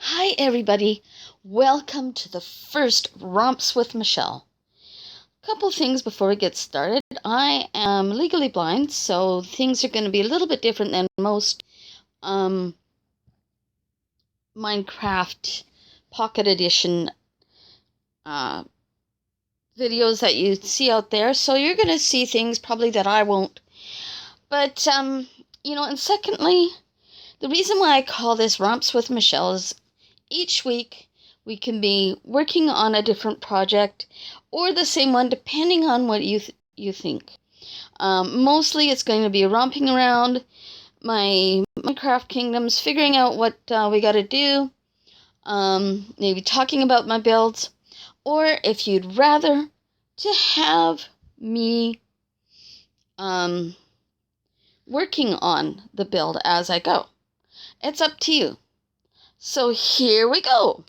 Hi, everybody. Welcome to the first Romps with Michelle. Couple things before we get started. I am legally blind, so things are going to be a little bit different than most Minecraft Pocket Edition videos that you see out there. So you're going to see things probably that I won't. But, and secondly, the reason why I call this Romps with Michelle is each week we can be working on a different project or the same one depending on what you think. Mostly it's going to be romping around my Minecraft kingdoms, figuring out what we got to do, maybe talking about my builds, or if you'd rather to have me working on the build as I go. It's up to you. So here we go.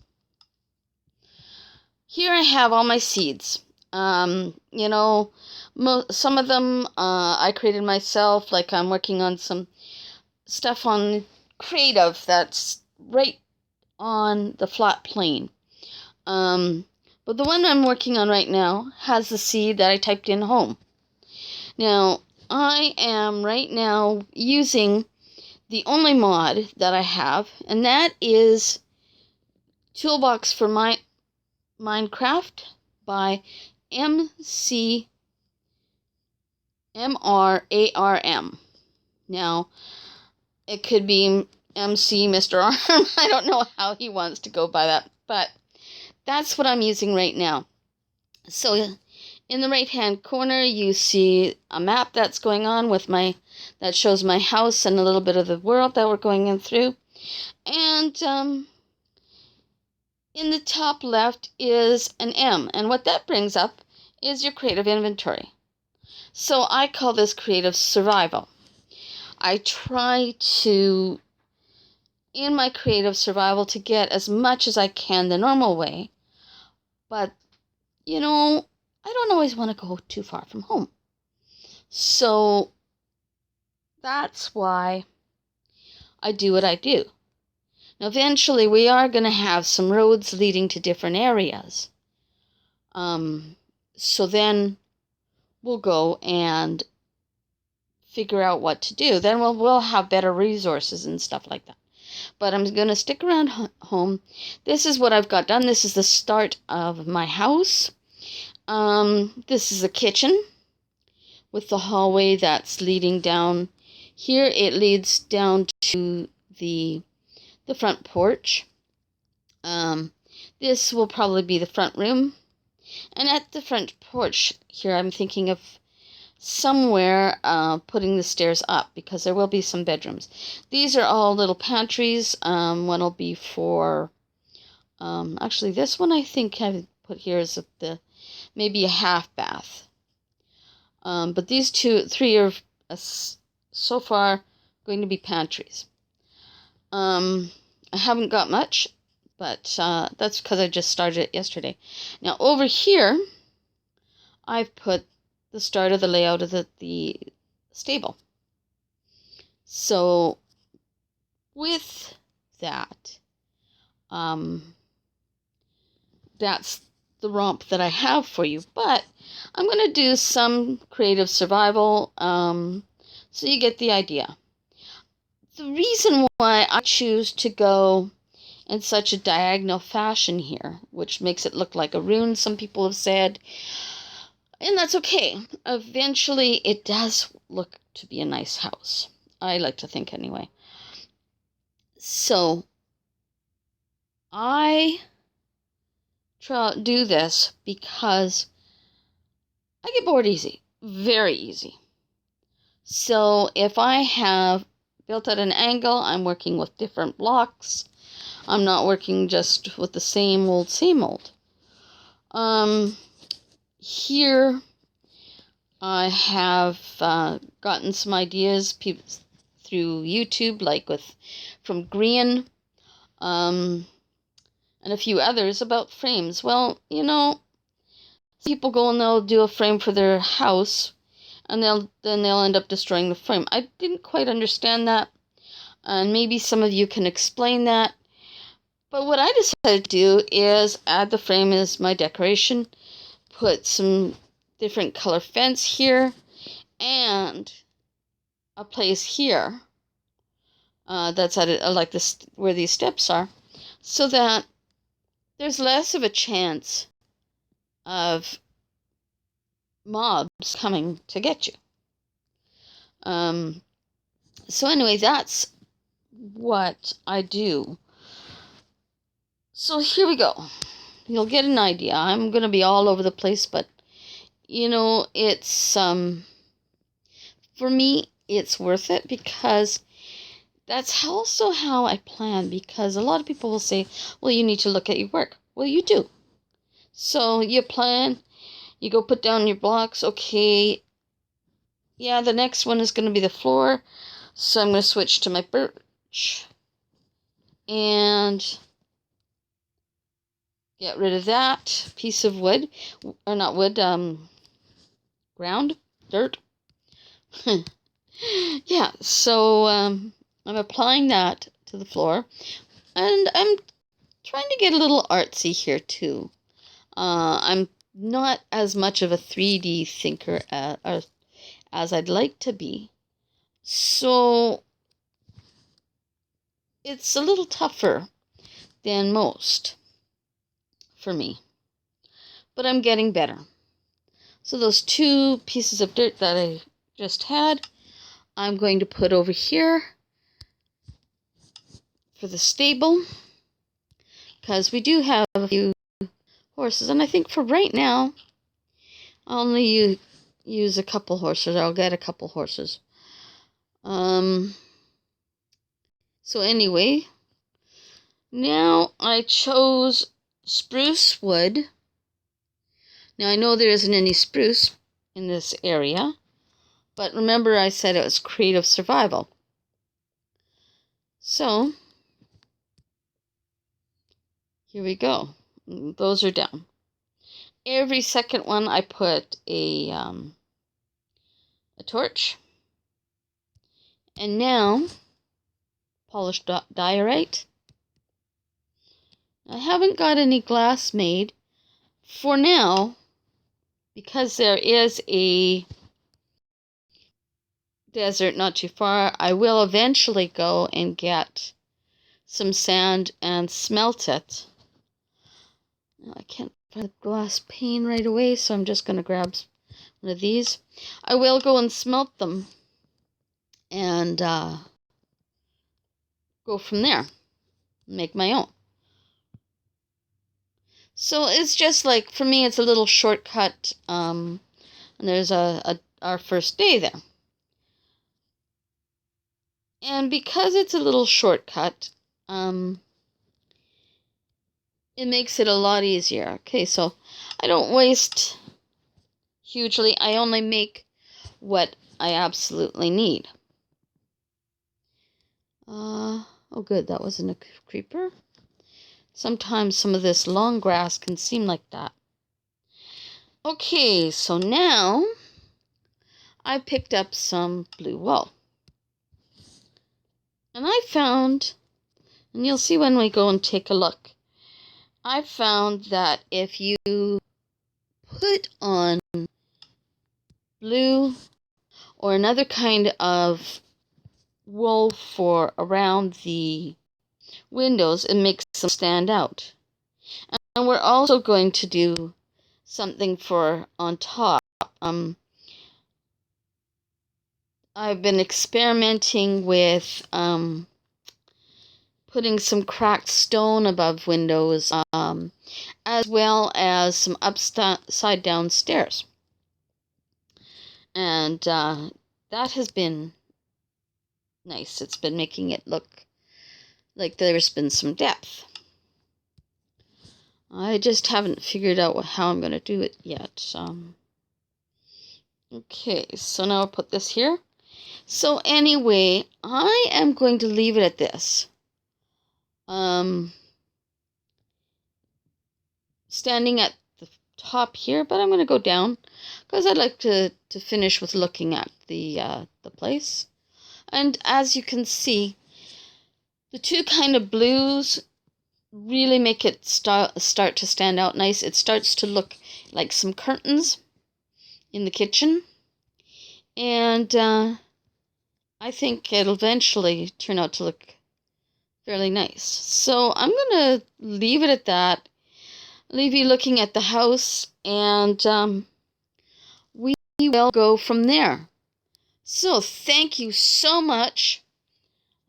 Here I have all my seeds. Some of them I created myself, like I'm working on some stuff on creative that's right on the flat plane. But the one I'm working on right now has the seed that I typed in home. Now, I am right now using the only mod that I have, and that is Toolbox for Minecraft by MCPE. Now, it could be MC Mr. Arm. I don't know how he wants to go by that, but that's what I'm using right now. So in the right-hand corner, you see a map that's going on with that shows my house and a little bit of the world that we're going in through. And in the top left is an M, and what that brings up is your creative inventory. So I call this creative survival. I try to, in my creative survival, to get as much as I can the normal way, but, I don't always want to go too far from home. So that's why I do what I do. Now, eventually, we are going to have some roads leading to different areas. So then we'll go and figure out what to do. Then we'll have better resources and stuff like that. But I'm going to stick around home. This is what I've got done. This is the start of my house. This is the kitchen with the hallway that's leading down. Here it leads down to the front porch. This will probably be the front room. And at the front porch here, I'm thinking of somewhere putting the stairs up because there will be some bedrooms. These are all little pantries. One will be for, actually this one I think I put here is maybe a half bath. But these three are so far going to be pantries. I haven't got much, but that's because I just started it yesterday. Now over here, I've put the start of the layout of the stable. So with that, that's the romp that I have for you. But I'm going to do some creative survival, so you get the idea. The reason why I choose to go in such a diagonal fashion here, which makes it look like a rune, some people have said, and that's okay. Eventually, it does look to be a nice house. I like to think anyway. So, I do this because I get bored easy. Very easy. So, if I have built at an angle, I'm working with different blocks. I'm not working just with the same old, same old. Here, I have gotten some ideas through YouTube, like from Green, and a few others about frames. Well, people go and they'll do a frame for their house, and they'll end up destroying the frame. I didn't quite understand that, and maybe some of you can explain that. But what I decided to do is add the frame as my decoration, put some different color fence here, and a place here that's at like this where these steps are, so that there's less of a chance of mobs coming to get you. So anyway, that's what I do. So here we go. You'll get an idea. I'm going to be all over the place, but you know, it's for me, it's worth it because that's also how I plan. Because a lot of people will say, well, you need to look at your work. Well, you do. So you plan, you go put down your blocks. Okay, yeah, the next one is going to be the floor. So I'm going to switch to my birch and get rid of that piece of wood, or not wood, ground, dirt. Yeah, so I'm applying that to the floor, and I'm trying to get a little artsy here too. I'm not as much of a 3D thinker as I'd like to be, so it's a little tougher than most for me, but I'm getting better. So those two pieces of dirt that I just had, I'm going to put over here for the stable, because we do have a few horses, and I think for right now I'll only use a couple horses. I'll get a couple horses. So anyway, now I chose spruce wood. Now I know there isn't any spruce in this area, but remember I said it was creative survival. So here we go. Those are down. Every second one I put a torch. And now polished diorite. I haven't got any glass made for now because there is a desert not too far. I will eventually go and get some sand and smelt it. I can't find a glass pane right away, so I'm just going to grab one of these. I will go and smelt them and go from there, make my own. So it's just like, for me, it's a little shortcut, and there's our first day there. And because it's a little shortcut, it makes it a lot easier. Okay, so I don't waste hugely. I only make what I absolutely need. Oh good, that wasn't a creeper. Sometimes some of this long grass can seem like that. Okay, so now I picked up some blue wool. And I found, and you'll see when we go and take a look, I found that if you put on blue or another kind of wool for around the windows, it makes them stand out. And we're also going to do something for on top. I've been experimenting with putting some cracked stone above windows, as well as some upside down stairs. And that has been nice. It's been making it look like there's been some depth. I just haven't figured out how I'm going to do it yet. Okay, so now I'll put this here. So anyway, I am going to leave it at this. Standing at the top here, but I'm going to go down because I'd like to finish with looking at the place. And as you can see, the two kind of blues really make it start to stand out nice. It starts to look like some curtains in the kitchen. And I think it'll eventually turn out to look fairly nice. So I'm going to leave it at that. Leave you looking at the house, and we will go from there. So thank you so much.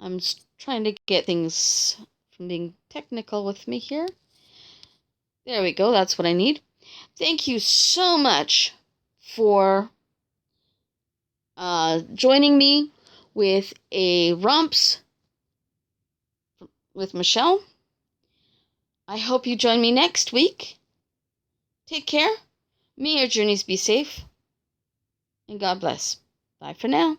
I'm trying to get things from being technical with me here. There we go. That's what I need. Thank you so much for joining me with a Romps with Michelle. I hope you join me next week. Take care. May your journeys be safe. And God bless. Bye for now.